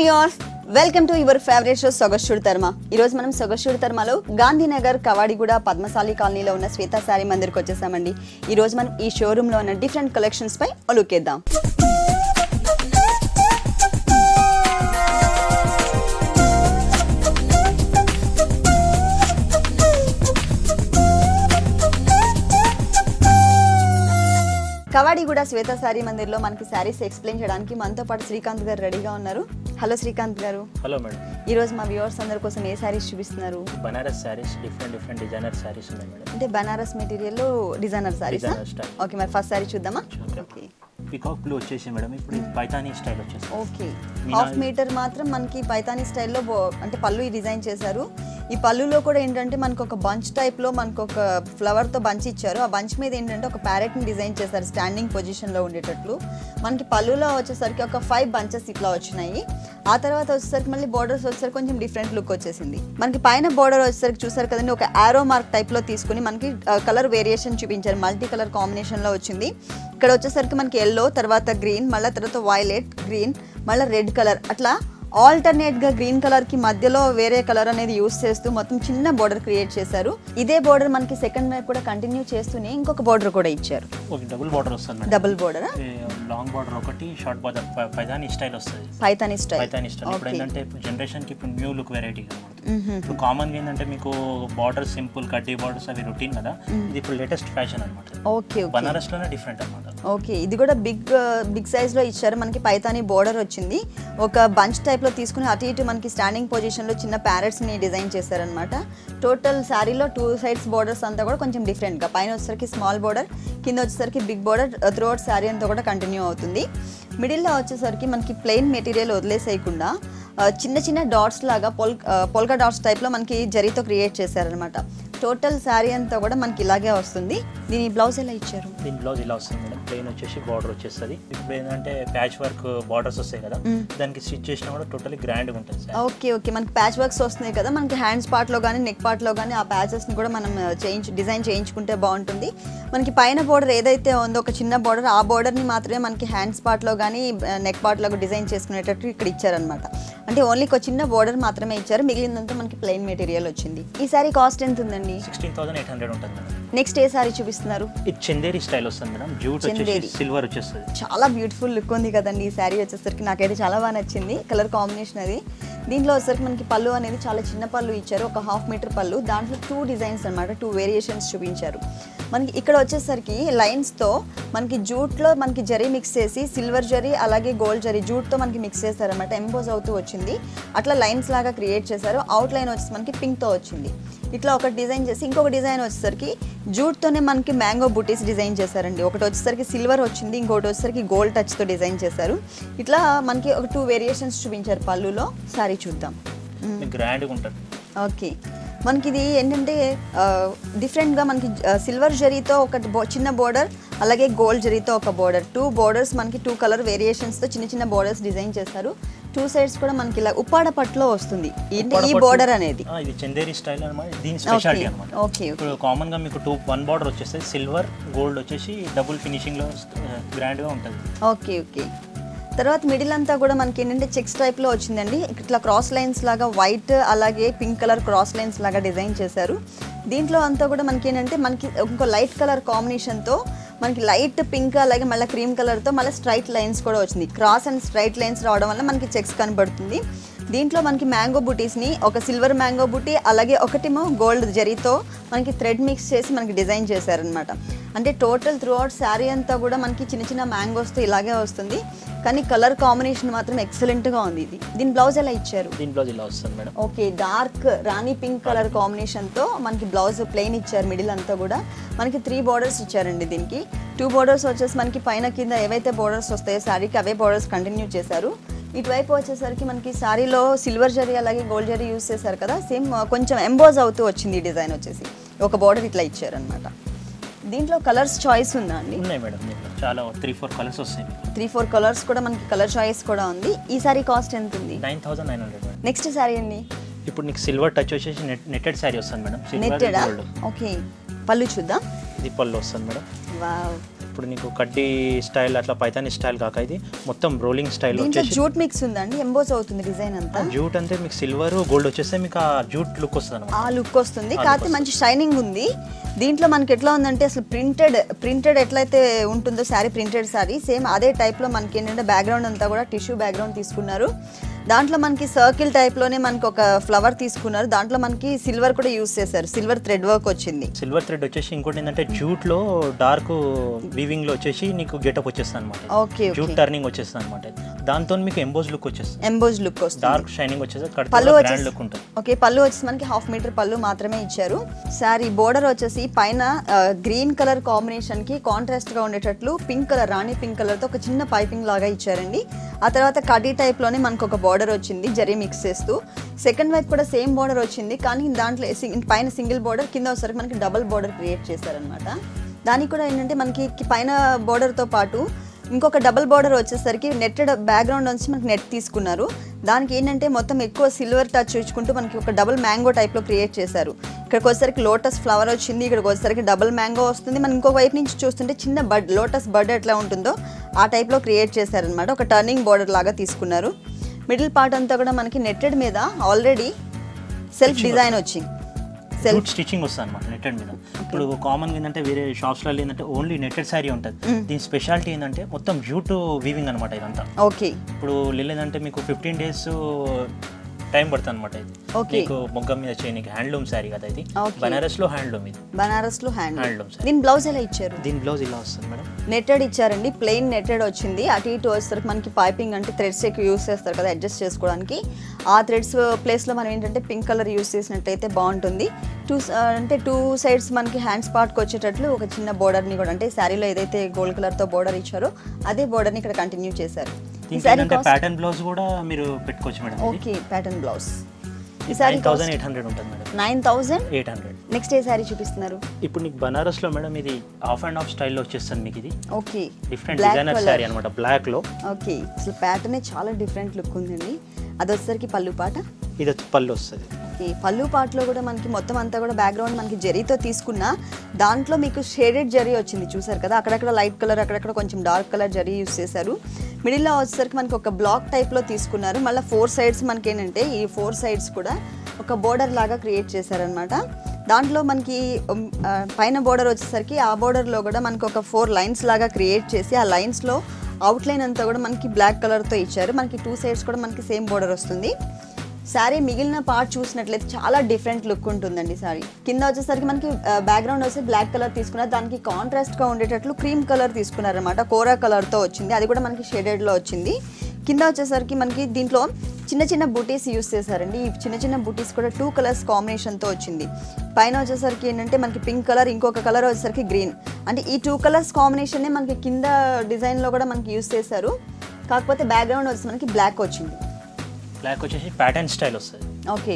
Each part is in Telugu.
Viewers, welcome to your favourite show సొగస్టుడు తర్మ. ఈ రోజు మనం సొగస్టుడు తర్మలో గాంధీనగర్ కవాడిగూడ పద్మశాలి కాలనీలో ఉన్న శ్వేత శారీ మందిర్కి వచ్చేసామండి. ఈ రోజు మనం ఈ షోరూమ్ లో ఉన్న డిఫరెంట్ కలెక్షన్స్ పై లుక్కేద్దాం. కవాడిగూడ శ్వేత శారీ మందిర్లో మనకి శారీస్ ఎక్స్ప్లెయిన్ చేయడానికి మనతో పాటు శ్రీకాంత్ గారు రెడీగా ఉన్నారు. హలో శ్రీకాంత్ గారు. Hello madam. ఈ రోజు మా వ్యూవర్స్ అందరి కోసం ఏ శారీస్ చూపిస్తున్నారు? బనారస్ శారీస్, డిఫరెంట్ డిజైనర్ శారీస్ ఉన్నాయి మేడం. అంటే బనారస్ మెటీరియల్ లో డిజైనర్ శారీస్. ఓకే, మరి ఫస్ట్ శారీ చూద్దామా? ఓకే, పికాక్ బ్లూ వచ్చేసి మేడం ఇప్పుడు పైతానీ స్టైల్ వచ్చేసి. ఓకే, హాఫ్ మీటర్ మాత్రం మనకి పైతానీ స్టైల్లో అంటే పళ్ళు డిజైన్ చేశారు. ఈ పళ్ళులో కూడా ఏంటంటే మనకు ఒక బంచ్ టైప్లో మనకు ఒక ఫ్లవర్తో బంచ్ ఇచ్చారు. ఆ బంచ్ మీద ఏంటంటే ఒక ప్యారెట్ని డిజైన్ చేశారు స్టాండింగ్ పొజిషన్లో ఉండేటట్లు. మనకి పళ్ళులో వచ్చేసరికి ఒక 5 బంచెస్ ఇట్లా వచ్చినాయి. ఆ తర్వాత వచ్చేసరికి మళ్ళీ బోర్డర్స్ వచ్చేసరికి కొంచెం డిఫరెంట్ లుక్ వచ్చేసింది. మనకి పైన బోర్డర్ వచ్చేసరికి చూసారు కదండి, ఒక ఆరో మార్క్ టైప్లో తీసుకుని మనకి కలర్ వేరియేషన్ చూపించారు. మల్టీ కలర్ కాంబినేషన్లో వచ్చింది. ఇక్కడ వచ్చేసరికి మనకి ఎల్లో, తర్వాత గ్రీన్, మళ్ళీ తర్వాత వైలెట్, గ్రీన్, మళ్ళీ రెడ్ కలర్, అట్లా ఆల్టర్నేట్గా గ్రీన్ కలర్కి మధ్యలో వేరే కలర్ అనేది యూస్ చేస్తూ మొత్తం చిన్న బోర్డర్ క్రియేట్ చేశారు. ఇదే బోర్డర్ మనకి సెకండ్ వైపు కూడా కంటిన్యూ చేస్తూనే ఇంకొక బోర్డర్ కూడా ఇచ్చారు. డబుల్ బోర్డర్ వస్తుంది. డబుల్ బోర్డర్, లాంగ్ బోర్డర్ ఒకటి, షార్ట్ బోర్డర్, పైతానీ స్టైల్ వస్తుంది. పైతానీ స్టైల్. ఇప్పుడు ఏంటంటే ఇప్పుడు జనరేషన్ కి ఇప్పుడు న్యూ లుక్ వెరైటీ ఇప్పుడు కామన్ గా ఏంటంటే మీకు బార్డర్ సింపుల్ కడ్డీ బార్డర్స్ అవి రొటీన్ కదా, ఇది ఇప్పుడు లేటెస్ట్ ఫ్యాషన్ అనమాట. ఓకే, బనారస్ లోనే డిఫరెంట్ అనమాట. ఓకే, ఇది కూడా బిగ్ సైజ్ లో ఇచ్చారు. మనకి పైతానీ బోర్డర్ వచ్చింది. ఒక బంచ్ టైప్ లో తీసుకుని అటు ఇటు మనకి స్టాండింగ్ పొజిషన్ లో చిన్న ప్యారెట్స్ ని డిజైన్ చేశారనమాట. టోటల్ శారీలో 2 సైడ్స్ బోర్డర్స్ అంతా కూడా కొంచెం డిఫరెంట్ గా, పైన వచ్చేసరికి స్మాల్ బోర్డర్, కింద వచ్చేసరికి big border throughout sari అంతా కూడా కంటిన్యూ అవుతుంది. మిడిల్లో వచ్చేసరికి మనకి ప్లెయిన్ మెటీరియల్ వదిలేసేయకుండా చిన్న చిన్న డాట్స్ లాగా పొల్కా డాట్స్ టైప్లో మనకి జరీతో క్రియేట్ చేశారనమాట. టోటల్ శారీ అంతా కూడా మనకి ఇలాగే వస్తుంది. దీని బ్లౌజ్ ఎలా ఇచ్చారు? దీని బ్లౌజ్ ఇలా వస్తుంది మేడం. ప్లెయిన్ వచ్చేసి బార్డర్ వచ్చేస్తుంది. ఇప్పుడు ఏంటంటే ప్యాచ్ వర్క్ బార్డర్స్ వస్తాయి కదా, దానికి స్టిచ్ చేసినా కూడా టోటలీ గ్రాండ్గా ఉంటుంది. ఓకే ఓకే, మనకి ప్యాచ్ వర్క్స్ వస్తున్నాయి కదా, మనకి హ్యాండ్స్ పార్ట్లో కానీ నెక్ పార్ట్లో కానీ ఆ ప్యాచెస్ని కూడా మనం డిజైన్ చేయించుకుంటే బాగుంటుంది. మనకి పైన బోర్డర్ ఏదైతే ఉందో ఒక చిన్న బోర్డర్, ఆ బోర్డర్ని మాత్రమే మనకి హ్యాండ్స్ పార్ట్లో కానీ నెక్ పార్ట్లో డిజైన్ చేసుకునేటట్టు ఇక్కడ ఇచ్చారనమాట. అంటే ఓన్లీ ఒక చిన్న బోర్డర్ మాత్రమే ఇచ్చారు, మిగిలినంతా మనకి ప్లెయిన్ మెటీరియల్ వచ్చింది. ఈ సారీ కాస్ట్ ఎంత ఉందండి? 16,800 ఉంటుంది మేడం. నెక్స్ట్ ఏ సారీ చూపిస్తున్నారు? ఇది చందేరి స్టైల్ వస్తుంది మేడం. జూట్ వచ్చేసి సిల్వర్ వచ్చేస్తుంది. చాలా బ్యూటిఫుల్ లుక్ ఉంది కదండి ఈ సారీ వచ్చేసరికి. నాకైతే చాలా బాగా నచ్చింది కలర్ కాంబినేషన్ అది. దీంట్లో వచ్చేసరికి మనకి పళ్ళు అనేది చాలా చిన్న పళ్ళు ఇచ్చారు, ఒక 1/2 మీటర్ పళ్ళు. దాంట్లో 2 డిజైన్స్ అనమాట, 2 వేరియేషన్స్ చూపించారు. మనకి ఇక్కడ వచ్చేసరికి లైన్స్తో మనకి జూట్లో మనకి జరీ మిక్స్ చేసి సిల్వర్ జరీ అలాగే గోల్డ్ జరీ జూట్తో మనకి మిక్స్ చేశారనమాట. ఎంపోజ్ అవుతూ వచ్చింది, అట్లా లైన్స్ లాగా క్రియేట్ చేశారు. అవుట్ లైన్ వచ్చేసి మనకి పింక్తో వచ్చింది. ఇట్లా ఒక డిజైన్ చేసి ఇంకొక డిజైన్ వచ్చేసరికి జూట్తోనే మనకి మ్యాంగో బుటీస్ డిజైన్ చేశారండి. ఒకటి వచ్చేసరికి సిల్వర్ వచ్చింది, ఇంకోటి వచ్చేసరికి గోల్డ్ టచ్తో డిజైన్ చేశారు. ఇట్లా మనకి ఒక 2 వేరియేషన్స్ చూపించారు పళ్ళులో. సారీ చూద్దాం. గ్రాండ్గా ఉంటుంది. ఓకే, మనకి ఇది ఏంటంటే డిఫరెంట్గా మనకి సిల్వర్ జరీతో ఒక చిన్న బోర్డర్ అలాగే గోల్డ్ జరీతో ఒక బోర్డర్, 2 బోర్డర్స్ మనకి 2 కలర్ వేరియేషన్స్తో చిన్న చిన్న బోర్డర్స్ డిజైన్ చేశారు. 2 సైడ్స్ కూడా మనకి ఇలా ఉప్పాడ పట్టులో వస్తుంది ఈ బోర్డర్ అనేది. ఇది చందేరి స్టైల్ అన్నమాట, దీని స్పెషాలిటీ అన్నమాట. ఓకే, ఇప్పుడు కామన్ గా మీకు 1 బార్డర్ వచ్చేసి సిల్వర్ గోల్డ్ వచ్చేసి డబుల్ ఫినిషింగ్ లో గ్రాండ్ గా ఉంటుంది. ఓకే ఓకే, తర్వాత మిడిల్ అంతా కూడా మనకి ఏంటంటే చెక్స్ టైప్లో వచ్చిందండి. ఇట్లా క్రాస్ లైన్స్ లాగా వైట్ అలాగే పింక్ కలర్ క్రాస్ లైన్స్ లాగా డిజైన్ చేశారు. దీంట్లో అంతా కూడా మనకి ఏంటంటే మనకి ఇంకో లైట్ కలర్ కాంబినేషన్తో మనకి లైట్ పింక్ అలాగే మళ్ళీ క్రీమ్ కలర్తో మళ్ళీ స్ట్రైట్ లైన్స్ కూడా వచ్చింది. క్రాస్ అండ్ స్ట్రైట్ లైన్స్ రావడం వల్ల మనకి చెక్స్ కనబడుతుంది. దీంట్లో మనకి మ్యాంగో బుటీస్ని ఒక సిల్వర్ మ్యాంగో బుటీ అలాగే ఒకటేమో గోల్డ్ జరీతో మనకి థ్రెడ్ మిక్స్ చేసి మనకి డిజైన్ చేశారనమాట. అంటే టోటల్ త్రూ అవుట్ శారీ అంతా కూడా మనకి చిన్న చిన్న మ్యాంగోస్తో ఇలాగే వస్తుంది, కానీ కలర్ కాంబినేషన్ మాత్రం ఎక్సలెంట్గా ఉంది. ఇది దీని బ్లౌజ్ ఎలా ఇచ్చారు? దీని బ్లౌజ్ ఇలా వస్తుంది మేడం. ఓకే, డార్క్ రాణి పింక్ కలర్ కాంబినేషన్తో మనకి బ్లౌజ్ ప్లెయిన్ ఇచ్చారు. మిడిల్ అంతా కూడా మనకి 3 బోర్డర్స్ ఇచ్చారండి. దీనికి 2 బోర్డర్స్ వచ్చేసి మనకి పైన కింద ఏవైతే బోర్డర్స్ వస్తాయో శారీకి అవే బోర్డర్స్ కంటిన్యూ చేశారు. ఇటువైపు వచ్చేసరికి మనకి శారీలో సిల్వర్ జరీ అలాగే గోల్డ్ జరీ యూస్ చేశారు కదా, సేమ్ కొంచెం ఎంబోజ్ అవుతూ వచ్చింది ఈ డిజైన్ వచ్చేసి. ఒక బోర్డర్ ఇట్లా ఇచ్చారనమాట. దీంట్లో కలర్స్ చాయిస్ ఉందా అండి? ఉన్నాయి మేడం, చాలా 3-4 కలర్స్ వస్తాయి. 3-4 కలర్స్ కూడా మనకి కలర్ చాయిస్ కూడా ఉంది. ఈ సారీ కాస్ట్ ఎంత ఉంది? 9,900 మేడం. నెక్స్ట్ సారీ అండి. ఇప్పుడు నీకు సిల్వర్ టచ్ వచ్చేసి నెట్టెడ్ సారీ వస్తుంది మేడం. నెట్టెడ్. ఓకే, పళ్ళు చూద్దాం. ఇది పళ్ళు వస్తుంది మేడం. వావ్, ఇప్పుడు నీకు కడ్డీ స్టైల్ అట్లా పైతాని స్టైల్ కాక ఇది మొత్తం రోలింగ్ స్టైల్ దీంట్లో వచ్చేసి జూట్ మిక్స్ ఉందండి, ఎంబోస్ అవుతుంది డిజైన్ అంతా. జూట్ అంటే మీకు సిల్వర్ గోల్డ్ వచ్చేస్తే మీకు ఆ జూట్ లుక్ వస్తుంది అనమాట. ఆ లుక్ వస్తుంది, కాకపోతే మంచి షైనింగ్ ఉంది. దీంట్లో మనకి ఎట్లా ఉందంటే అసలు ప్రింటెడ్ ఎట్లయితే ఉంటుందో శారీ, ప్రింటెడ్ శారీ సేమ్ అదే టైప్లో మనకి ఏంటంటే బ్యాక్గ్రౌండ్ అంతా కూడా టిష్యూ బ్యాక్గ్రౌండ్ తీసుకున్నారు. దాంట్లో మనకి సర్కిల్ టైప్లోనే మనకి ఒక ఫ్లవర్ తీసుకున్నారు. దాంట్లో మనకి సిల్వర్ కూడా యూస్ చేశారు, సిల్వర్ థ్రెడ్ వర్క్ వచ్చింది. సిల్వర్ థ్రెడ్ వచ్చేసి ఇంకోటి ఏంటంటే జూట్లో డార్క్ వీవింగ్ లో వచ్చేసి నీకు గెటప్ వచ్చేస్తుంది అనమాట. ఓకే, జూట్ టర్నింగ్ వచ్చేస్తుంది అనమాట. దాంతో మీకు ఎంబోజ్ లుక్ వచ్చేస్తుంది, ఎంబోజ్ లుక్ వస్తుంది, డార్క్ షైనింగ్ వచ్చేసి పళ్ళు గ్రాండ్ లుక్ ఉంటుంది. ఓకే, పళ్ళు వచ్చేసి మనకి 1/2 మీటర్ పళ్ళు మాత్రమే ఇచ్చారు. శారీ బోర్డర్ వచ్చేసి పైన గ్రీన్ కలర్ కాంబినేషన్ కి కాంట్రాస్ట్ గా ఉండేటట్లు పింక్ కలర్, రాణి పింక్ కలర్ తో ఒక చిన్న పైపింగ్ లాగా ఇచ్చారండి. ఆ తర్వాత కడ్డీ టైప్ లోనే మనకు ఒక బార్డర్ వచ్చింది జరీ మిక్స్ చేస్తూ. సెకండ్ వైపు కూడా సేమ్ బార్డర్ వచ్చింది, కానీ దాంట్లో పైన సింగిల్ బార్డర్, కింద వచ్చేసరికి మనకి డబుల్ బార్డర్ క్రియేట్ చేశారనమాట. దానికి కూడా ఏంటంటే మనకి పైన బార్డర్తో పాటు ఇంకొక డబుల్ బార్డర్ వచ్చేసరికి నెట్టెడ్ బ్యాక్గ్రౌండ్ నుంచి మనకి నెట్ తీసుకున్నారు. దానికి ఏంటంటే మొత్తం ఎక్కువ సిల్వర్ టచ్ ఇచ్చుకుంటూ మనకి ఒక డబుల్ మ్యాంగో టైప్లో క్రియేట్ చేశారు. ఇక్కడికి వచ్చేసరికి లోటస్ ఫ్లవర్ వచ్చింది, ఇక్కడికి వచ్చేసరికి డబుల్ మ్యాంగో వస్తుంది. మనం ఇంకో వైపు నుంచి చూస్తుంటే చిన్న బడ్, లోటస్ బడ్ ఎట్లా ఉంటుందో ఆ టైప్లో క్రియేట్ చేశారనమాట. ఒక టర్నింగ్ బార్డర్ లాగా తీసుకున్నారు. మిడిల్ పార్ట్ అంతా కూడా మనకి నెట్టెడ్ మీద ఆల్రెడీ సెల్ఫ్ డిజైన్ వచ్చింది, జూట్ స్టిచ్చింగ్ వస్తుంది అనమాట నెట్టెడ్ మీద. ఇప్పుడు కామన్ ఏంటంటే వేరే షాప్స్లలో ఏంటంటే ఓన్లీ నెట్టెడ్ శారీ ఉంటుంది. దీని స్పెషాలిటీ ఏంటంటే మొత్తం జూట్ వీవింగ్ అనమాట ఇదంతా. ఓకే, ఇప్పుడు లేదంటే మీకు 15 days టైం పడుతుంది అనమాట. ఇది మీకు మొగ్గం మీద చేయడానికి హ్యాండ్లూమ్ శారీ కదా ఇది, బనారస్ లో హ్యాండ్లూమ్. ఇది బనారస్ లో హ్యాండ్లూమ్. శారీ. దీని బ్లౌజ్ ఎలా ఇచ్చారు? దీని బ్లౌజ్ ఇలా వస్తుంది మేడం, నెట్టెడ్ ఇచ్చారండి, ప్లెయిన్ నెట్టెడ్ వచ్చింది. అటు ఇటు వచ్చేసరికి మనకి పైపింగ్ అంటే థ్రెడ్స్ ఎక్కువ యూస్ చేస్తారు కదా అడ్జస్ట్ చేసుకోవడానికి. ఆ థ్రెడ్స్ ప్లేస్లో మనం ఏంటంటే పింక్ కలర్ యూస్ చేసినట్టయితే బాగుంటుంది. టూ సైడ్స్ మనకి హ్యాండ్స్ పార్ట్కి వచ్చేటట్లు ఒక చిన్న బోర్డర్ని కూడా, అంటే శారీలో ఏదైతే గోల్డ్ కలర్తో బోర్డర్ ఇచ్చారో అదే బోర్డర్ని ఇక్కడ కంటిన్యూ చేశారు. ప్యాటర్న్ బ్లౌజ్ కూడా మీరు పెట్టుకోవచ్చు మేడం. Okay, pattern blouse. ఈ సారీ 9800 ఉంటుంది మేడం. 9800. నెక్స్ట్ ఏ సారీ చూపిస్తున్నారు? ఇప్పుడు నీకు బనారస్ లో మేడం ఇది ఆఫ్ అండ్ ఆఫ్ స్టైల్లో వచ్చేస్తుంది మీకు. ఇది ఓకే, డిఫరెంట్ డిజైనర్ సారీ అన్నమాట, బ్లాక్ లో. ఓకే, అసలు ప్యాటర్న్ చాలా డిఫరెంట్ లుక్ ఉందండి. అది వచ్చేసరికి పళ్ళు పాట, ఇది పళ్ళు వస్తుంది. ఓకే, పళ్ళు పాటలో కూడా మనకి మొత్తం అంతా కూడా బ్యాక్గ్రౌండ్ మనకి జరీతో తీసుకున్న దాంట్లో మీకు షేడెడ్ జరీ వచ్చింది చూసారు కదా. అక్కడక్కడ లైట్ కలర్, అక్కడక్కడ కొంచెం డార్క్ కలర్ జరీ యూస్ చేశారు. మిడిల్లో వచ్చేసరికి మనకి ఒక బ్లాక్ టైప్లో తీసుకున్నారు. మళ్ళీ 4 sides మనకి ఏంటంటే ఈ 4 sides కూడా ఒక బోర్డర్ లాగా క్రియేట్ చేశారనమాట. దాంట్లో మనకి పైన బోర్డర్ వచ్చేసరికి ఆ బోర్డర్లో కూడా మనకి ఒక 4 lines లాగా క్రియేట్ చేసి ఆ లైన్స్లో అవుట్లైన్ అంతా కూడా మనకి బ్లాక్ కలర్తో ఇచ్చారు. మనకి 2 sides కూడా మనకి సేమ్ బోర్డర్ వస్తుంది. శారీ మిగిలిన పార్ట్ చూసినట్లయితే చాలా డిఫరెంట్ లుక్ ఉంటుందండి. శారీ కింద వచ్చేసరికి మనకి బ్యాక్గ్రౌండ్ వచ్చి బ్లాక్ కలర్ తీసుకున్నారు, దానికి కాంట్రాస్ట్గా ఉండేటట్లు క్రీమ్ కలర్ తీసుకున్నారనమాట. కోరా కలర్తో వచ్చింది, అది కూడా మనకి షేడెడ్లో వచ్చింది. కింద వచ్చేసరికి మనకి దీంట్లో చిన్న చిన్న బూటీస్ యూస్ చేశారండి. ఈ చిన్న చిన్న బూటీస్ కూడా 2 colors కాంబినేషన్తో వచ్చింది. పైన వచ్చేసరికి ఏంటంటే మనకి పింక్ కలర్, ఇంకొక కలర్ వచ్చేసరికి గ్రీన్, అంటే ఈ 2 colors కాంబినేషన్నే మనకి కింద డిజైన్లో కూడా మనకి యూస్ చేశారు. కాకపోతే బ్యాక్గ్రౌండ్ వచ్చి మనకి బ్లాక్ వచ్చింది. బ్లాక్ వచ్చేసి ప్యాటర్న్ స్టైల్ వస్తుంది. ఓకే,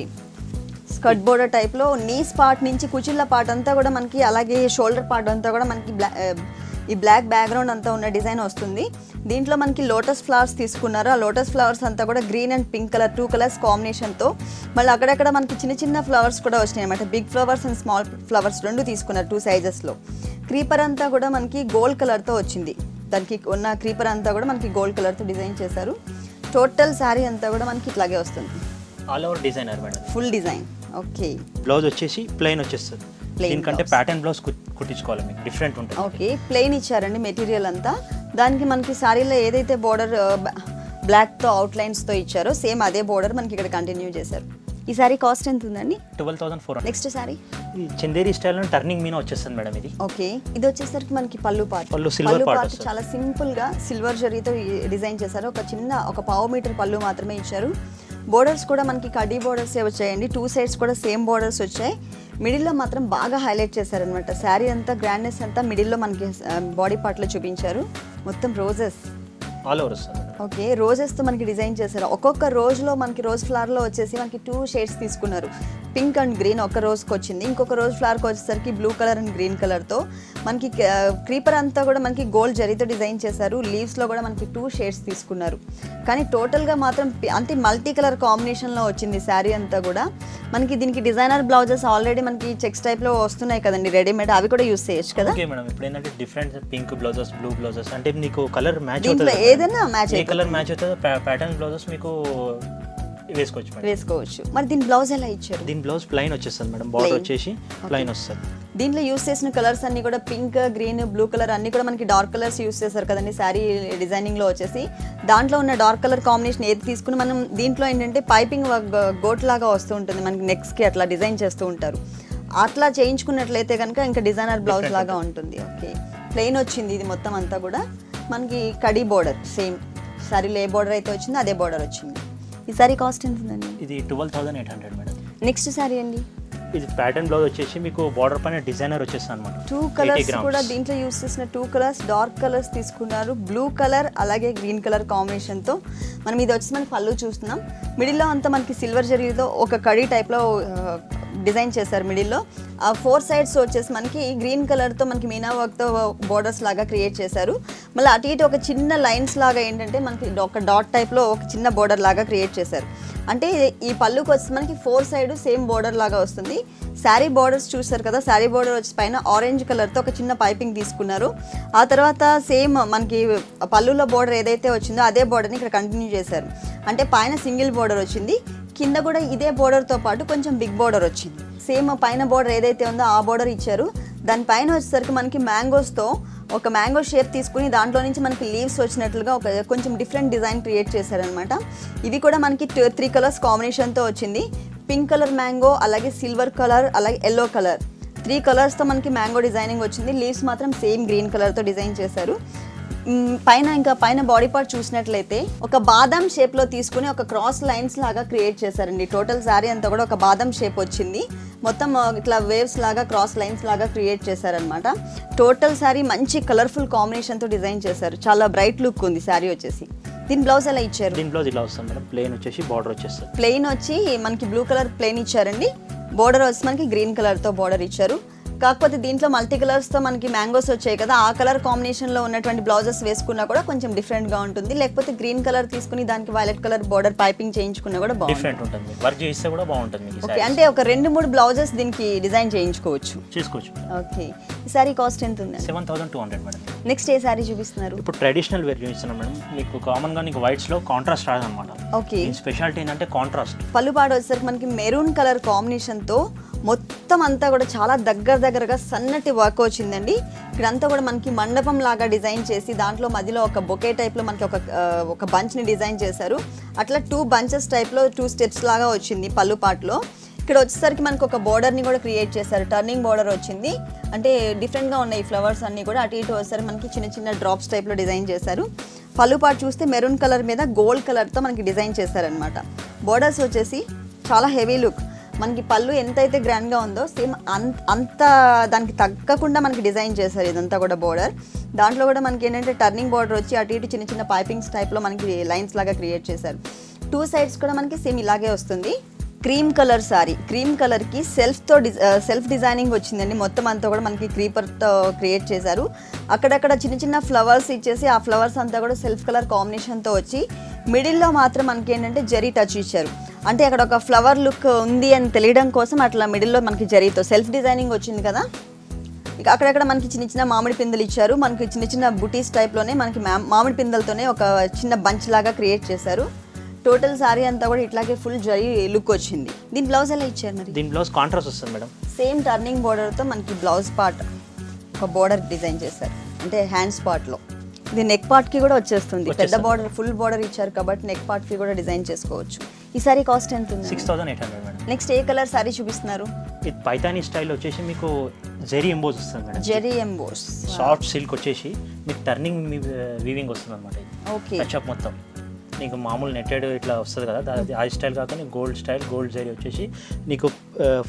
స్కర్ట్ బోర్డర్ టైప్లో నీస్ పార్ట్ నుంచి కుచిళ్ళ పార్ట్ అంతా కూడా మనకి, అలాగే షోల్డర్ పార్ట్ అంతా కూడా మనకి ఈ బ్లాక్ బ్యాక్గ్రౌండ్ అంతా ఉన్న డిజైన్ వస్తుంది. దీంట్లో మనకి లోటస్ ఫ్లవర్స్ తీసుకున్నారు. ఆ లోటస్ ఫ్లవర్స్ అంతా కూడా green and pink colour 2 colors కాంబినేషన్తో, మళ్ళీ అక్కడక్కడ మనకి చిన్న చిన్న ఫ్లవర్స్ కూడా వచ్చినాయి అనమాట. Big flowers and small flowers 2 తీసుకున్నారు 2 sizesలో. క్రీపర్ అంతా కూడా మనకి గోల్డ్ కలర్తో వచ్చింది. దానికి ఉన్న క్రీపర్ అంతా కూడా మనకి గోల్డ్ కలర్తో డిజైన్ చేశారు. టోటల్ శారీ అంతా కూడా మనకి ఇట్లాగే వస్తుంది. All over designer madam, full design. Okay, blouse వచ్చేసి ప్లెయిన్ వచ్చేస్తుంది. దీనికంటే ప్యాటర్న్ బ్లౌజ్ కుట్టించుకోవాలి, మీకు డిఫరెంట్ ఉంటుంది. ఓకే, ప్లెయిన్ ఇచ్చారండి మెటీరియల్ అంతా. దానికి మనకి శారీలో ఏదైతే బోర్డర్ బ్లాక్తో అవుట్లైన్స్తో ఇచ్చారో సేమ్ అదే బోర్డర్ మనకి ఇక్కడ కంటిన్యూ చేశారు. ఈ సారీ కాస్ట్ ఎంత ఉందండి? 12,400. నెక్స్ట్ సారీ చందేరి స్టైల్లో టర్నింగ్ మీన వచ్చేస్తుంది మేడం. ఇది ఓకే, ఇది వచ్చేసరికి మనకి పళ్ళు పార్ట్. పళ్ళు సిల్వర్ పార్ట్ చాలా సింపుల్ గా సిల్వర్ జరీతో డిజైన్ చేశారు. ఒక 1/2 మీటర్ పళ్ళు మాత్రమే ఇచ్చారు. బోర్డర్స్ కూడా మనకి కడ్డీ బోర్డర్స్ వచ్చాయండి. 2 sides కూడా సేమ్ బోర్డర్స్ వచ్చాయి. మిడిల్లో మాత్రం బాగా హైలైట్ చేశారనమాట. శారీ అంతా గ్రాండ్నెస్ అంతా మిడిల్లో మనకి బాడీ పార్ట్లో చూపించారు. మొత్తం రోజెస్ ఆల్ ఓవర్ వస్తుంది. ఓకే, రోజెస్తో మనకి డిజైన్ చేశారు. ఒక్కొక్క రోజులో మనకి రోజ్ ఫ్లవర్లో వచ్చేసి మనకి 2 షేడ్స్ తీసుకున్నారు. పింక్ అండ్ గ్రీన్ ఒక రోజుకి వచ్చింది, ఇంకొక రోజ్ ఫ్లవర్కి వచ్చేసరికి బ్లూ కలర్ అండ్ గ్రీన్ కలర్తో మనకి క్రీపర్ అంతా కూడా మనకి గోల్డ్ జరీతో డిజైన్ చేశారు. లీవ్స్లో కూడా మనకి 2 షేడ్స్ తీసుకున్నారు. కానీ టోటల్గా మాత్రం అంటే మల్టీ కలర్ కాంబినేషన్లో వచ్చింది శారీ అంతా కూడా. మనకి దీనికి డిజైనర్ బ్లౌజెస్ ఆల్రెడీ మనకి చెక్స్ టైప్లో వస్తున్నాయి కదండి రెడీమేడ్, అవి కూడా యూస్ చేయొచ్చు కదా. ఓకే మేడం, ఇప్పుడు ఏంటంటే different pink blouses, blue blouses అంటే నీకు కలర్ మ్యాచ్ దీంట్లో అవుతుంది, ఏదైనా మ్యాచ్ ఏ కలర్ మ్యాచ్ అవుతుందో ప్యాటర్న్ బ్లౌజెస్ మీకు వేసుకోవచ్చు. మరి దీని బ్లౌజ్ ఎలా ఇచ్చారు? దీని బ్లౌజ్ ప్లైన్ వచ్చేస్తుంది మేడం, బార్డర్ వచ్చేసి ప్లైన్ వస్తుంది. దీంట్లో యూస్ చేసిన కలర్స్ అన్ని కూడా పింక్, గ్రీన్, బ్లూ కలర్ అన్ని కూడా మనకి డార్క్ కలర్స్ యూస్ చేశారు కదండి శారీ డిజైనింగ్ లో వచ్చేసి. దాంట్లో ఉన్న డార్క్ కలర్ కాంబినేషన్ ఏది తీసుకుని మనం దీంట్లో ఏంటంటే పైపింగ్ గోట్ లాగా వస్తూ ఉంటుంది మనకి నెక్స్ కి, అట్లా డిజైన్ చేస్తూ ఉంటారు. అట్లా చేయించుకున్నట్లయితే కనుక ఇంకా డిజైనర్ బ్లౌజ్ లాగా ఉంటుంది. ఓకే, ప్లెయిన్ వచ్చింది ఇది మొత్తం అంతా కూడా. మనకి కడీ బోర్డర్ సేమ్ శారీలో ఏ బోర్డర్ అయితే వచ్చిందో అదే బోర్డర్ వచ్చింది. ఈ సారీ కాస్ట్ ఎంత ఉందండి? ఇది 12,800 మేడం. నెక్స్ట్ సారీ అండి, ఇది ప్యాటర్న్ బ్లౌజ్ వచ్చేసి మీకు బార్డర్ పైన డిజైనర్ వచ్చేస్తుంది అనమాట. 2 కలర్స్ కూడా దీంట్లో యూస్ చేసిన 2 కలర్స్ డార్క్ కలర్స్ తీసుకున్నారు. బ్లూ కలర్ అలాగే గ్రీన్ కలర్ కాంబినేషన్తో మనం ఇది వచ్చి మనకి పళ్ళు చూస్తున్నాం. మిడిల్లో అంతా మనకి సిల్వర్ జరీతో ఒక కడీ టైప్లో డిజైన్ చేశారు. మిడిల్లో ఆ 4 సైడ్స్ వచ్చేసి మనకి గ్రీన్ కలర్తో మనకి మీనా వర్క్తో బోర్డర్స్ లాగా క్రియేట్ చేశారు. మళ్ళీ అటు ఇటు ఒక చిన్న లైన్స్ లాగా ఏంటంటే మనకి ఒక డాట్ టైప్లో ఒక చిన్న బోర్డర్ లాగా క్రియేట్ చేశారు. అంటే ఈ పళ్ళుకి వచ్చి మనకి 4 సైడ్ సేమ్ బోర్డర్ లాగా వస్తుంది. శారీ బోర్డర్స్ చూస్తారు కదా, శారీ బోర్డర్ వచ్చి పైన ఆరెంజ్ కలర్తో ఒక చిన్న పైపింగ్ తీసుకున్నారు. ఆ తర్వాత సేమ్ మనకి పళ్ళులో బోర్డర్ ఏదైతే వచ్చిందో అదే బోర్డర్ని ఇక్కడ కంటిన్యూ చేశారు. అంటే పైన సింగిల్ బోర్డర్ వచ్చింది, కింద కూడా ఇదే బోర్డర్తో పాటు కొంచెం బిగ్ బోర్డర్ వచ్చింది. సేమ్ పైన బోర్డర్ ఏదైతే ఉందో ఆ బోర్డర్ ఇచ్చారు. దానిపైన వచ్చేసరికి మనకి మ్యాంగోస్తో ఒక మ్యాంగో షేప్ తీసుకుని దాంట్లో నుంచి మనకి లీవ్స్ వచ్చినట్లుగా ఒక కొంచెం డిఫరెంట్ డిజైన్ క్రియేట్ చేశారనమాట. ఇవి కూడా మనకి 3 కలర్స్ కాంబినేషన్తో వచ్చింది. పింక్ కలర్ మ్యాంగో, అలాగే సిల్వర్ కలర్, అలాగే ఎల్లో కలర్, 3 కలర్స్తో మనకి మ్యాంగో డిజైనింగ్ వచ్చింది. లీవ్స్ మాత్రం సేమ్ గ్రీన్ కలర్తో డిజైన్ చేశారు. పైన బాడీ పార్ట్ చూసినట్లయితే ఒక బాదం షేప్లో తీసుకుని ఒక క్రాస్ లైన్స్ లాగా క్రియేట్ చేశారండి. టోటల్ శారీ అంతా కూడా ఒక బాదం షేప్ వచ్చింది. మొత్తం ఇట్లా వేవ్స్ లాగా క్రాస్ లైన్స్ లాగా క్రియేట్ చేశారనమాట. టోటల్ శారీ మంచి కలర్ఫుల్ కాంబినేషన్తో డిజైన్ చేశారు. చాలా బ్రైట్ లుక్ ఉంది శారీ వచ్చేసి. దీని బ్లౌజ్ ఎలా ఇచ్చారు? దీని బ్లౌజ్ ఇలా వస్తుంది మేడం, ప్లెయిన్ వచ్చేసి బార్డర్ వచ్చేస్తుంది. ప్లెయిన్ వచ్చి మనకి బ్లూ కలర్ ప్లెయిన్ ఇచ్చారండి. బోర్డర్ వచ్చి మనకి గ్రీన్ కలర్తో బోర్డర్ ఇచ్చారు. కాకపోతే దీంట్లో మల్టీ కలర్స్తో మనకి మ్యాంగోస్ వచ్చాయి కదా, ఆ కలర్ కాంబినేషన్లో ఉన్నటువంటి బ్లౌజెస్ వేసుకున్నా కూడా కొంచెం డిఫరెంట్గా ఉంటుంది. లేకపోతే గ్రీన్ కలర్ తీసుకుని దానికి వైలెట్ కలర్ బోర్డర్ పైపింగ్ చేయించుకున్నా కూడా డిఫరెంట్ ఉంటుంది, వర్క్ చేస్తే కూడా బాగుంటుంది. ఓకే, అంటే ఒక 2-3 బ్లౌజెస్ దీనికి డిజైన్ చేసుకోవచ్చు. ఓకే, ఈ సారీ కాస్ట్ ఎంత ఉంది? 7,200 మేడం. నెక్స్ట్ ఏ సారీ చూపిస్తున్నారు? ఇప్పుడు ట్రెడిషనల్ వేర్ చూపిస్తున్నాం మేడం. మీకు కామన్గా నీకు వైట్స్లో కాంట్రాస్ట్ రాదనమాట. ఓకే, స్పెషాలిటీ ఏంటంటే కాంట్రాస్ట్. పళ్ళుపాడు వచ్చేసరికి మనకి మెరూన్ కలర్ కాంబినేషన్తో మొత్తం అంతా కూడా చాలా దగ్గరగా సన్నటి వర్క్ వచ్చిందండి. ఇక్కడంతా కూడా మనకి మండపం లాగా డిజైన్ చేసి దాంట్లో మధ్యలో ఒక బొకే టైప్లో మనకి ఒక బంచ్ని డిజైన్ చేశారు. అట్లా 2 బంచెస్ టైప్లో 2 స్టెప్స్ లాగా వచ్చింది పళ్ళు పాటలో. ఇక్కడ వచ్చేసరికి మనకు ఒక బోర్డర్ని కూడా క్రియేట్ చేశారు, టర్నింగ్ బోర్డర్ వచ్చింది. అంటే డిఫరెంట్గా ఉన్నాయి ఫ్లవర్స్ అన్నీ కూడా. అటు ఇటు వచ్చేసరికి మనకి చిన్న డ్రాప్స్ టైప్లో డిజైన్ చేశారు. పళ్ళు పాటు చూస్తే మెరూన్ కలర్ మీద గోల్డ్ కలర్తో మనకి డిజైన్ చేశారనమాట. బోర్డర్స్ వచ్చేసి చాలా హెవీ లుక్. మనకి పళ్ళు ఎంతైతే గ్రాండ్గా ఉందో సేమ్ అంత దానికి తగ్గకుండా మనకి డిజైన్ చేశారు ఇదంతా కూడా బోర్డర్. దాంట్లో కూడా మనకి ఏంటంటే టర్నింగ్ బోర్డర్ వచ్చి అటు ఇటు చిన్న పైపింగ్స్ టైప్లో మనకి లైన్స్ లాగా క్రియేట్ చేశారు. 2 సైడ్స్ కూడా మనకి సేమ్ ఇలాగే వస్తుంది. క్రీమ్ కలర్ సారీ, క్రీమ్ కలర్కి సెల్ఫ్ డిజైనింగ్ వచ్చిందండి. మొత్తం అంతా కూడా మనకి క్రీపర్తో క్రియేట్ చేశారు. అక్కడక్కడ చిన్న ఫ్లవర్స్ ఇచ్చేసి ఆ ఫ్లవర్స్ అంతా కూడా సెల్ఫ్ కలర్ కాంబినేషన్తో వచ్చి మిడిల్లో మాత్రం మనకి ఏంటంటే జరీ టచ్ ఇచ్చారు. అంటే అక్కడ ఒక ఫ్లవర్ లుక్ ఉంది అని తెలియడం కోసం అట్లా మిడిల్లో మనకి జరీతో సెల్ఫ్ డిజైనింగ్ వచ్చింది కదా. ఇక అక్కడక్కడ మనకి చిన్న మామిడి పిందెలు ఇచ్చారు. మనకి చిన్న బుటీస్ టైప్లోనే మనకి మామిడి పిందెలతోనే ఒక చిన్న బంచ్ లాగా క్రియేట్ చేశారు. టోటల్ సారీ అంతా కూడా ఇట్లాగే ఫుల్ జరీ లుక్ వచ్చింది. దీని బ్లౌజ్ ఎలా ఇచ్చారు మరి? దీని బ్లౌజ్ కాంట్రాస్ట్ వస్తుంది మేడం. సేమ్ టర్నింగ్ బోర్డర్తో మనకి బ్లౌజ్ పార్ట్ ఒక బోర్డర్ డిజైన్ చేశారు, అంటే హ్యాండ్స్ పార్ట్లో. ఇది నెక్ పార్ట్కి కూడా వచ్చేస్తుంది. పెద్ద బోర్డర్ ఫుల్ బోర్డర్ ఇచ్చారు కాబట్టి నెక్ పార్ట్కి కూడా డిజైన్ చేసుకోవచ్చు. ఈ సారీ కాస్ట్ ఎంత ఉంది? 6,800 మేడం. నెక్స్ట్ ఏ కలర్ సారీ చూపిస్తున్నారు? ఇది పైతానీ స్టైల్ వచ్చేసి మీకు జెరీ ఎంబోస్ వస్తుంది madam. Zari emboss soft silk వచ్చేసి మీకు టర్నింగ్ వీవింగ్ వస్తుంది అనమాట. ఓకే, టచ్అప్ మొత్తం నీకు మామూలు నెట్టెడ్ ఇట్లా వస్తుంది కదా, ఆ స్టైల్ కాకుండా గోల్డ్ స్టైల్, గోల్డ్ జరీ వచ్చేసి నీకు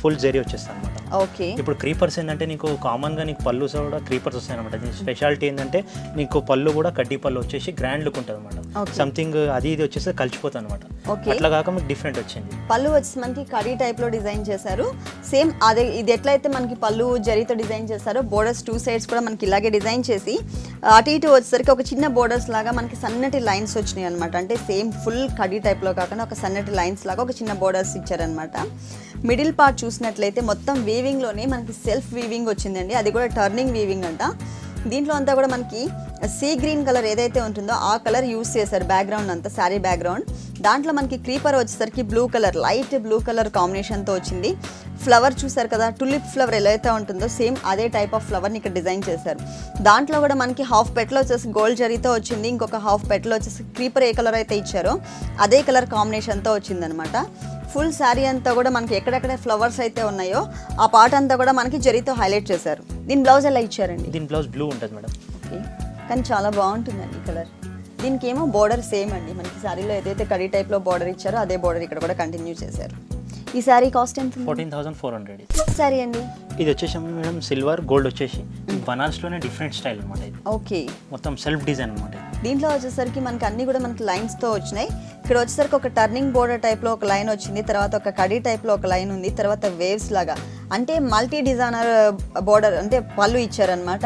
ఫుల్ జరీ వచ్చేస్తుంది అనమాట. ఓకే. ఇప్పుడు క్రీపర్స్ ఏంటంటే నీకు కామన్గా నీకు పళ్ళు కూడా క్రీపర్స్ వస్తాయి అనమాట. దీని స్పెషాలిటీ ఏంటంటే నీకు పళ్ళు కూడా కడ్డీ పళ్ళు వచ్చేసి గ్రాండ్ లుక్ ఉంటుంది అనమాట. సంథింగ్ అది ఇది వచ్చేసి కలిసిపోతుంది అనమాట. అట్లా కాక మీకు డిఫరెంట్ వచ్చింది. పళ్ళు వచ్చి మనకి కడీ టైప్ లో డిజైన్ చేశారు. సేమ్ అదే ఇది ఎట్లయితే మనకి పళ్ళు జరీతో డిజైన్ చేశారో బోర్డర్స్ 2 సైడ్స్ కూడా మనకి ఇలాగే డిజైన్ చేసి అటు ఇటు వచ్చేసరికి ఒక చిన్న బోర్డర్స్ లాగా మనకి సన్నటి లైన్స్ వచ్చినాయి అనమాట. అంటే సేమ్ ఫుల్ కడీ టైప్ లో కాకుండా ఒక సన్నటి లైన్స్ లాగా ఒక చిన్న బోర్డర్స్ ఇచ్చారనమాట. మిడిల్ పార్ట్ చూసినట్లయితే మొత్తం వీవింగ్ లోనే మనకి సెల్ఫ్ వీవింగ్ వచ్చిందండి. అది కూడా టర్నింగ్ వీవింగ్ అంట. దీంట్లో అంతా కూడా మనకి సీ గ్రీన్ కలర్ ఏదైతే ఉంటుందో ఆ కలర్ యూస్ చేశారు బ్యాక్గ్రౌండ్ అంతా, శారీ బ్యాక్గ్రౌండ్. దాంట్లో మనకి క్రీపర్ వచ్చేసరికి blue colour, light blue colour కాంబినేషన్తో వచ్చింది. ఫ్లవర్ చూసారు కదా, టులిప్ ఫ్లవర్ ఎలా అయితే ఉంటుందో సేమ్ అదే టైప్ ఆఫ్ ఫ్లవర్ని ఇక్కడ డిజైన్ చేశారు. దాంట్లో కూడా మనకి హాఫ్ పెట్లో వచ్చేసి గోల్డ్ జరీతో వచ్చింది, ఇంకొక హాఫ్ పెట్లో వచ్చేసి క్రీపర్ ఏ కలర్ అయితే ఇచ్చారో అదే కలర్ కాంబినేషన్తో వచ్చిందనమాట. ఫుల్ శారీ అంతా కూడా మనకి ఎక్కడెక్కడ ఫ్లవర్స్ అయితే ఉన్నాయో ఆ పార్ట్ అంతా కూడా మనకి జరీతో హైలైట్ చేశారు. దీని బ్లౌజ్ ఎలా ఇచ్చారండి? దీని బ్లౌజ్ బ్లూ ఉంటుంది మేడం. ఓకే, కానీ చాలా బాగుంటుందండి ఈ కలర్. దీనికి ఏమో బోర్డర్ సేమ్ అండి, మనకి శారీలో ఏదైతే కడీ టైప్లో బోర్డర్ ఇచ్చారో అదే బోర్డర్ ఇక్కడ కూడా కంటిన్యూ చేశారు. ఈ శారీ కాస్ట్ ఎంత? 14,400. శారీ అండి ఇది వచ్చేసి మేడం సిల్వర్ గోల్డ్ వచ్చేసి బనారస్లోనే డిఫరెంట్ స్టైల్ అనమాట. ఇది ఓకే, మొత్తం సెల్ఫ్ డిజైన్ అనమాట. దీంట్లో వచ్చేసరికి మనకి అన్ని కూడా మనకి లైన్స్తో వచ్చినాయి. ఇక్కడ వచ్చేసరికి ఒక టర్నింగ్ బోర్డర్ టైప్లో ఒక లైన్ వచ్చింది, తర్వాత ఒక కడీ టైప్లో ఒక లైన్ ఉంది, తర్వాత వేవ్స్ లాగా అంటే మల్టీ డిజైనర్ బోర్డర్ అంటే పళ్ళు ఇచ్చారనమాట.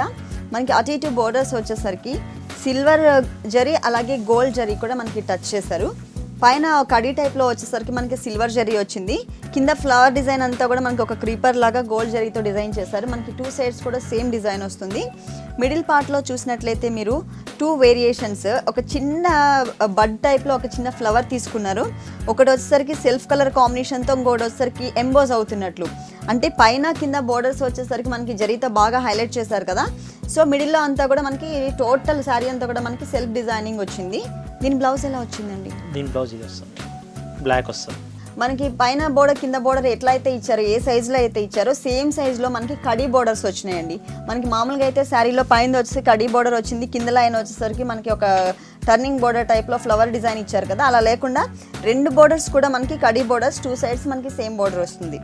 మనకి అటు ఇటు బోర్డర్స్ వచ్చేసరికి సిల్వర్ జరీ అలాగే గోల్డ్ జరీ కూడా మనకి టచ్ చేశారు. పైన కడీ టైప్లో వచ్చేసరికి మనకి సిల్వర్ జరీ వచ్చింది. కింద ఫ్లవర్ డిజైన్ అంతా కూడా మనకి ఒక క్రీపర్ లాగా గోల్డ్ జరీతో డిజైన్ చేశారు. మనకి 2 సైడ్స్ కూడా సేమ్ డిజైన్ వస్తుంది. మిడిల్ పార్ట్లో చూసినట్లయితే మీరు 2 వేరియేషన్స్, ఒక చిన్న బడ్ టైప్లో ఒక చిన్న ఫ్లవర్ తీసుకున్నారు. ఒకటి వచ్చేసరికి సెల్ఫ్ కలర్ కాంబినేషన్తో, ఇంకోటి వచ్చేసరికి ఎంబోజ్ అవుతున్నట్లు. అంటే పైన కింద బోర్డర్స్ వచ్చేసరికి మనకి జరీతో బాగా హైలైట్ చేశారు కదా. సో మిడిల్లో అంతా కూడా మనకి టోటల్ శారీ అంతా కూడా మనకి సెల్ఫ్ డిజైనింగ్ వచ్చింది. దీని బ్లౌజ్ ఎలా వచ్చిందండి? దీని బ్లౌజ్ ఇది వస్తుంది, బ్లాక్ వస్తుంది. మనకి పైన బోర్డర్ కింద బోర్డర్ ఎట్లా అయితే ఇచ్చారో, ఏ సైజులో అయితే ఇచ్చారో సేమ్ సైజులో మనకి కడీ బోర్డర్స్ వచ్చినాయండి. మనకి మామూలుగా అయితే శారీలో పైన వచ్చేసి కడీ బోర్డర్ వచ్చింది, కింద లైన్ వచ్చేసరికి మనకి ఒక టర్నింగ్ బోర్డర్ టైప్లో ఫ్లవర్ డిజైన్ ఇచ్చారు కదా. అలా లేకుండా 2 బోర్డర్స్ కూడా మనకి కడీ బోర్డర్స్, 2 సైడ్స్ మనకి సేమ్ బోర్డర్ వస్తుంది.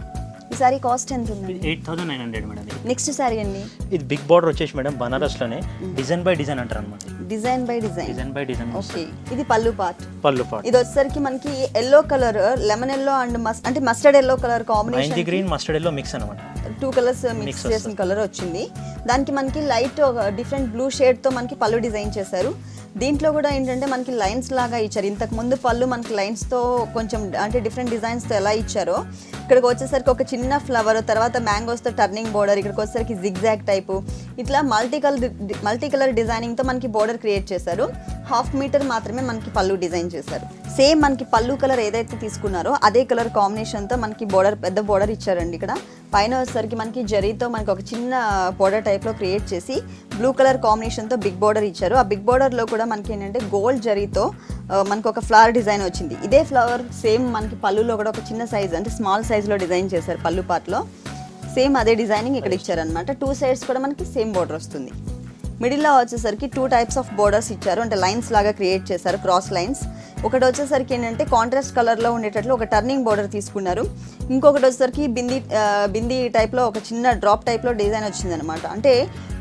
ఈ సారీ కాస్ట్ ఎంత ఉంది? 8,900 మేడం. నెక్స్ట్ సారీ అండి, ఇది బిగ్ బార్డర్ వచ్చేసి మేడం బనారస్లోనే డిజైన్ బై డిజైన్ అంటారు అనమాట. Design by design, design by design. Okay, ఇది పళ్ళు పార్ట్. పళ్ళు పార్ట్ ఇది వచ్చేసరికి మనకి yellow colour, lemon yellow and అంటే మస్టర్డ్ ఎల్లో కలర్ కాంబినేషన్, మైంది గ్రీన్ మస్టర్డ్ ఎల్లో మిక్స్ అనమాట. 2 కలర్స్ మిక్స్ చేసిన కలర్ వచ్చింది. దానికి మనకి లైట్ డిఫరెంట్ బ్లూ షేడ్తో మనకి పళ్ళు డిజైన్ చేశారు. దీంట్లో కూడా ఏంటంటే మనకి లైన్స్ లాగా ఇచ్చారు. ఇంతకు ముందు పళ్ళు మనకి లైన్స్తో కొంచెం అంటే డిఫరెంట్ డిజైన్స్తో ఎలా ఇచ్చారో ఇక్కడికి వచ్చేసరికి ఒక చిన్న ఫ్లవర్, తర్వాత మ్యాంగోస్తో టర్నింగ్ బోర్డర్, ఇక్కడికి వచ్చేసరికి జిగ్జాగ్ టైపు, ఇట్లా మల్టీ కలర్ డిజైనింగ్తో మనకి బోర్డర్ క్రియేట్ చేశారు. 1/2 మీటర్ మాత్రమే మనకి పళ్ళు డిజైన్ చేశారు. సేమ్ మనకి పళ్ళు కలర్ ఏదైతే తీసుకున్నారో అదే కలర్ కాంబినేషన్తో మనకి బోర్డర్, పెద్ద బోర్డర్ ఇచ్చారండి. ఇక్కడ పైన వచ్చేసరికి మనకి జరీతో మనకి ఒక చిన్న బోర్డర్ టైప్లో క్రియేట్ చేసి బ్లూ కలర్ కాంబినేషన్తో బిగ్ బోర్డర్ ఇచ్చారు. ఆ బిగ్ బోర్డర్లో కూడా మనకి ఏంటంటే గోల్డ్ జరీతో మనకు ఒక ఫ్లవర్ డిజైన్ వచ్చింది. ఇదే ఫ్లవర్ సేమ్ మనకి పళ్ళులో కూడా ఒక చిన్న సైజ్ అంటే స్మాల్ సైజ్లో డిజైన్ చేశారు. పళ్ళు పార్ట్లో సేమ్ అదే డిజైనింగ్ ఇక్కడ ఇచ్చారనమాట. 2 సైడ్స్ కూడా మనకి సేమ్ బోర్డర్ వస్తుంది. మిడిల్లో వచ్చేసరికి 2 టైప్స్ ఆఫ్ బోర్డర్స్ ఇచ్చారు, అంటే లైన్స్ లాగా క్రియేట్ చేశారు, క్రాస్ లైన్స్. ఒకటి వచ్చేసరికి ఏంటంటే కాంట్రాస్ట్ కలర్లో ఉండేటట్లు ఒక టర్నింగ్ బోర్డర్ తీసుకున్నారు. ఇంకొకటి వచ్చేసరికి బింది టైప్లో ఒక చిన్న డ్రాప్ టైప్లో డిజైన్ వచ్చిందనమాట. అంటే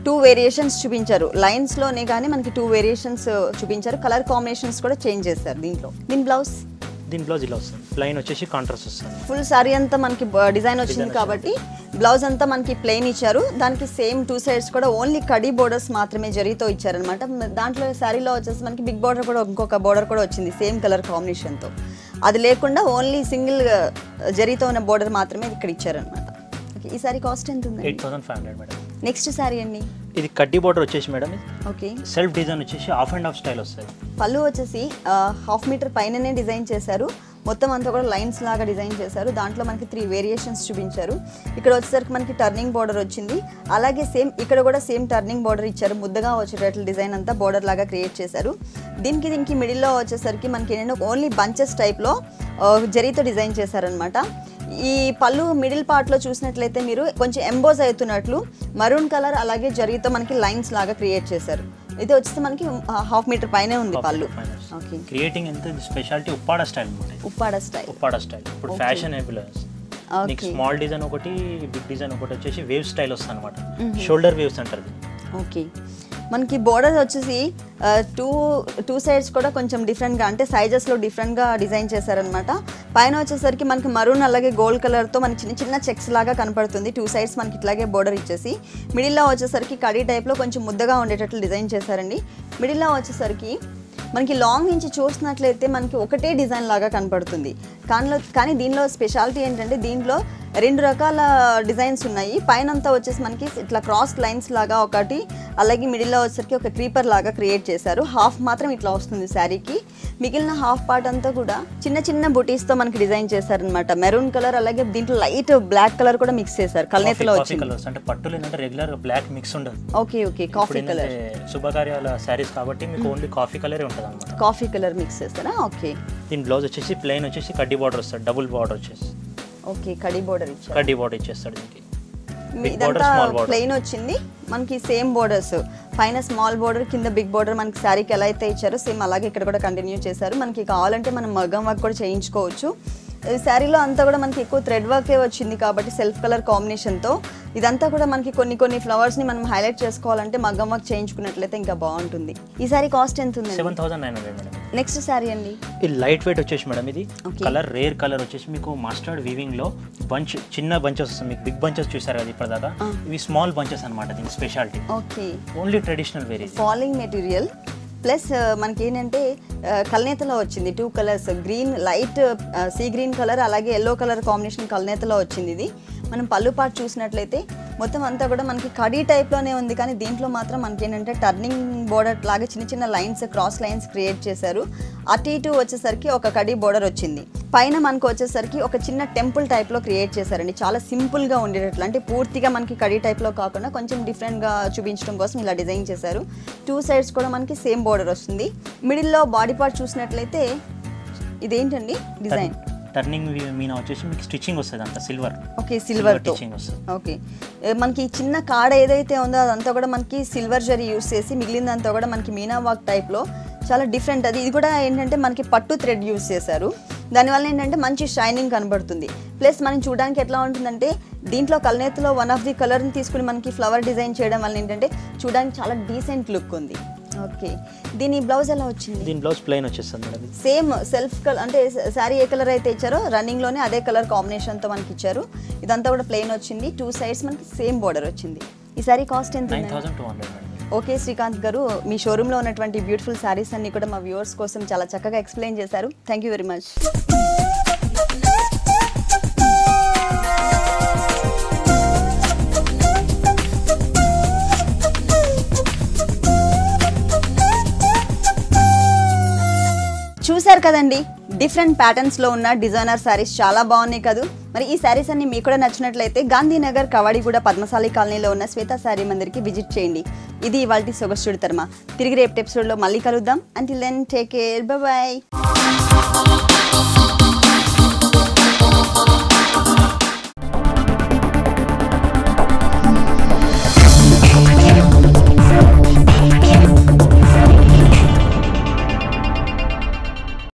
2 వేరియేషన్స్ చూపించారు లైన్స్లోనే, కానీ మనకి 2 వేరియేషన్స్ చూపించారు. కలర్ కాంబినేషన్స్ కూడా చేంజ్ చేశారు దీంట్లో. దీని బ్లౌజ్ ఇలా వస్తుంది, ప్లెయిన్ వచ్చేసి కాంట్రాస్ట్ వస్తుంది. ఫుల్ సారీ అంతా మనకి డిజైన్ వచ్చింది కాబట్టి బ్లౌజ్ అంతా మనకి ప్లెయిన్ ఇచ్చారు. దానికి సేమ్ 2 సైడ్స్ కూడా ఓన్లీ కడీ బోర్డర్స్ మాత్రమే జరీతో ఇచ్చారనమాట. దాంట్లో శారీలో వచ్చేసి మనకి బిగ్ బోర్డర్ కూడా ఇంకొక బోర్డర్ కూడా వచ్చింది సేమ్ కలర్ కాంబినేషన్తో. అది లేకుండా ఓన్లీ సింగిల్ జరీతో ఉన్న బోర్డర్ మాత్రమే ఇక్కడ ఇచ్చారనమాట. ఓకే, ఈ సారీ కాస్ట్ ఎంత ఉంది? 8,500 మేడం. నెక్స్ట్ సారీ అండి, ఇది కడ్డీ బోర్డర్ వచ్చేసి మేడం, ఓకే, సెల్ఫ్ డిజైన్ వచ్చేసి హాఫ్ అండ్ హాఫ్ స్టైల్ వస్తుంది. పళ్ళు వచ్చేసి 1/2 మీటర్ పైననే డిజైన్ చేశారు. మొత్తం అంతా కూడా లైన్స్ లాగా డిజైన్ చేశారు. దాంట్లో మనకి 3 వేరియేషన్స్ చూపించారు. ఇక్కడ వచ్చేసరికి మనకి టర్నింగ్ బోర్డర్ వచ్చింది. అలాగే సేమ్ ఇక్కడ కూడా సేమ్ టర్నింగ్ బోర్డర్ ఇచ్చారు. ముద్దగా వచ్చేటట్లు డిజైన్ అంతా బోర్డర్ లాగా క్రియేట్ చేశారు. దీనికి మిడిల్లో వచ్చేసరికి మనకి ఏంటంటే ఓన్లీ బంచెస్ టైప్లో జరీతో డిజైన్ చేశారనమాట. ఈ పళ్ళు మిడిల్ పార్ట్లో చూసినట్లయితే మీరు కొంచెం ఎంబోజ్ అవుతున్నట్లు మరూన్ కలర్ అలాగే జరీతో మనకి లైన్స్ లాగా క్రియేట్ చేశారు. ఇది వచ్చేసి మనకి 1/2 మీటర్ పైనే ఉంది పళ్ళు. ఓకే, క్రియేటింగ్ ఎంత speciality Uppada style. Uppada style ఇప్పుడు ఫ్యాషన్ నీకు స్మాల్ డిజైన్ ఒకటి, బిగ్ డిజైన్ ఒకటి వచ్చేసి వేవ్ స్టైల్ వస్తుంది అనమాట. షోల్డర్ వేవ్స్ అంటారు. ఓకే, మనకి బోర్డర్ వచ్చేసి టూ సైడ్స్ కూడా కొంచెం డిఫరెంట్గా, అంటే సైజెస్లో డిఫరెంట్గా డిజైన్ చేశారనమాట. పైన వచ్చేసరికి మనకి మరూన్ అలాగే గోల్డ్ కలర్తో మనకి చిన్న చిన్న చెక్స్ లాగా కనపడుతుంది. టూ సైడ్స్ మనకి ఇట్లాగే బోర్డర్ ఇచ్చేసి, మిడిల్లో వచ్చేసరికి కడీ టైప్లో కొంచెం ముద్దగా ఉండేటట్లు డిజైన్ చేశారండి. మిడిల్లో వచ్చేసరికి మనకి లాంగ్ నుంచి చూసినట్లయితే మనకి ఒకటే డిజైన్ లాగా కనపడుతుంది. కానీ దీనిలో స్పెషాలిటీ ఏంటంటే దీంట్లో 2 రకాల డిజైన్స్ ఉన్నాయి. పైన అంతా వచ్చేసి మనకి ఇట్లా క్రాస్ లైన్స్ లాగా ఒకటి, అలాగే మిడిల్లో వచ్చేసరికి ఒక క్రీపర్ లాగా క్రియేట్ చేశారు. హాఫ్ మాత్రం ఇట్లా వస్తుంది శారీకి, మిగిలిన హాఫ్ పార్ట్ అంతా కూడా చిన్న చిన్న బుటీస్తో మనకి డిజైన్ చేశారనమాట. మెరూన్ కలర్ అలాగే దీంట్లో లైట్ బ్లాక్ కలర్ కూడా మిక్స్ చేశారు. కల్నేతలో వచ్చింది. అంటే పట్టులు ఏంటంటే రెగ్యులర్ బ్లాక్ మిక్స్ ఉండదు. Okay okay, coffee colour. శుభకార్యాల శారీస్ కాబట్టి మీకు ఓన్లీ కాఫీ కలరే ఉంటుంది అనమాట. కాఫీ కలర్ మిక్స్ చేస్తారా? ఓకే. దీని బ్లౌజ్ వచ్చేసి ప్లెయిన్ వచ్చేసి కడ్డీ బార్డర్ వస్తుంది, డబుల్ బార్డర్ వచ్చేసి. ఓకే, కడ్డీ బార్డర్ ఇచ్చారు. కడ్డీ బార్డర్ ఇచ్చేస్తాడు దీనికి. ఇదంతా ప్లెయిన్ వచ్చింది మనకి. సేమ్ బోర్డర్స్, పైన స్మాల్ బోర్డర్, కింద బిగ్ బోర్డర్ మనకి శారీకి ఎలా అయితే ఇచ్చారో సేమ్ అలాగే ఇక్కడ కూడా కంటిన్యూ చేశారు. మనకి కావాలంటే మనం మగ్గం వర్క్ కూడా చేయించుకోవచ్చు. శారీలో అంతా కూడా మనకి ఎక్కువ థ్రెడ్ వర్కే వచ్చింది కాబట్టి సెల్ఫ్ కలర్ కాంబినేషన్తో ఇదంతా కూడా మనకి కొన్ని ఫ్లవర్స్ని మనం హైలైట్ చేసుకోవాలంటే మగ్గం వర్క్ చేయించుకున్నట్లయితే ఇంకా బాగుంటుంది. ఈ శారీ కాస్ట్ ఎంత ఉంది? 7,900 మేడం. నెక్స్ట్ శారీ అండి, ఇది లైట్ వెయిట్ వచ్చేసి మేడం. ఇది కలర్ రేర్ కలర్ వచ్చేసి మీకు మస్టర్డ్ వీవింగ్ లో బంచ్, చిన్న బంచెస్ వస్తుంది. మీకు బిగ్ బంచెస్ చూసారు కదా ఇప్పటిదాకా, ఇవి స్మాల్ బంచెస్ అనమాట. దీని speciality okay, only traditional wear. Falling material plus మనకి ఏంటంటే కల్నేతలో వచ్చింది 2 colours, green light sea green colour అలాగే ఎల్లో కలర్ కాంబినేషన్ కల్నేతలో వచ్చింది. ఇది మనం పళ్ళు పాటు చూసినట్లయితే మొత్తం అంతా కూడా మనకి కడీ టైప్లోనే ఉంది. కానీ దీంట్లో మాత్రం మనకి ఏంటంటే టర్నింగ్ బోర్డర్ లాగా చిన్న చిన్న లైన్స్, క్రాస్ లైన్స్ క్రియేట్ చేశారు. అటు ఇటు వచ్చేసరికి ఒక కడీ బోర్డర్ వచ్చింది. పైన మనకు వచ్చేసరికి ఒక చిన్న టెంపుల్ టైప్లో క్రియేట్ చేశారండి. చాలా సింపుల్గా ఉండేటట్లు, అంటే పూర్తిగా మనకి కడీ టైప్లో కాకుండా కొంచెం డిఫరెంట్గా చూపించడం కోసం ఇలా డిజైన్ చేశారు. 2 సైడ్స్ కూడా మనకి సేమ్ బోర్డర్ వస్తుంది. మిడిల్లో బాడీ పార్ట్ చూసినట్లయితే ఇదేంటండి డిజైన్? టర్నింగ్ మీనా వచ్చేసి మీకు స్టిచ్చింగ్ వస్తుంది అంత సిల్వర్. ఓకే, సిల్వర్ స్టిచ్చింగ్ వస్తుంది. ఓకే, మనకి చిన్న కాడ ఏదైతే ఉందో అదంతా కూడా మనకి సిల్వర్ జరీ యూస్ చేసి మిగిలిందంతా కూడా మనకి మీనా వర్క్ టైప్లో చాలా డిఫరెంట్. ఇది కూడా ఏంటంటే మనకి పట్టు థ్రెడ్ యూస్ చేశారు. దానివల్ల ఏంటంటే మంచి షైనింగ్ కనబడుతుంది. ప్లస్ మనం చూడడానికి ఎట్లా ఉంటుందంటే దీంట్లో కల్నేతలో వన్ ఆఫ్ ది కలర్ని తీసుకుని మనకి ఫ్లవర్ డిజైన్ చేయడం వల్ల ఏంటంటే చూడడానికి చాలా డీసెంట్ లుక్ ఉంది. ఓకే, దీని బ్లౌజ్ ఎలా వచ్చింది? దీని బ్లౌజ్ ప్లెయిన్ వచ్చేస్తుంది మేడం. సేమ్ సెల్ఫ్ కలర్, అంటే శారీ ఏ కలర్ అయితే ఇచ్చారో రన్నింగ్లోనే అదే కలర్ కాంబినేషన్తో మనకి ఇచ్చారు. ఇదంతా కూడా ప్లెయిన్ వచ్చింది. 2 సైడ్స్ మనకి సేమ్ బోర్డర్ వచ్చింది. ఈ శారీ కాస్ట్ ఎంత? 9,200 మేడం. ఓకే శ్రీకాంత్ గారు, మీ షోరూంలో ఉన్నటువంటి బ్యూటిఫుల్ శారీస్ అన్ని కూడా మా వ్యూవర్స్ కోసం చాలా చక్కగా ఎక్స్ప్లెయిన్ చేశారు. Thank you very much. చూశారు కదండి, డిఫరెంట్ ప్యాటర్న్స్లో ఉన్న డిజైనర్ శారీస్ చాలా బాగున్నాయి కదా. మరి ఈ శారీస్ అన్ని మీకు కూడా నచ్చినట్లయితే గాంధీనగర్ కవాడిగూడ పద్మశాలి కాలనీలో ఉన్న శ్వేత శారీ మందిర్కి విజిట్ చేయండి. ఇది ఇవాల్టి సొగసుడి తర్మ. తిరిగి రేపు ఎపిసోడ్లో మళ్ళీ కలుద్దాం. Until then take care, bye by.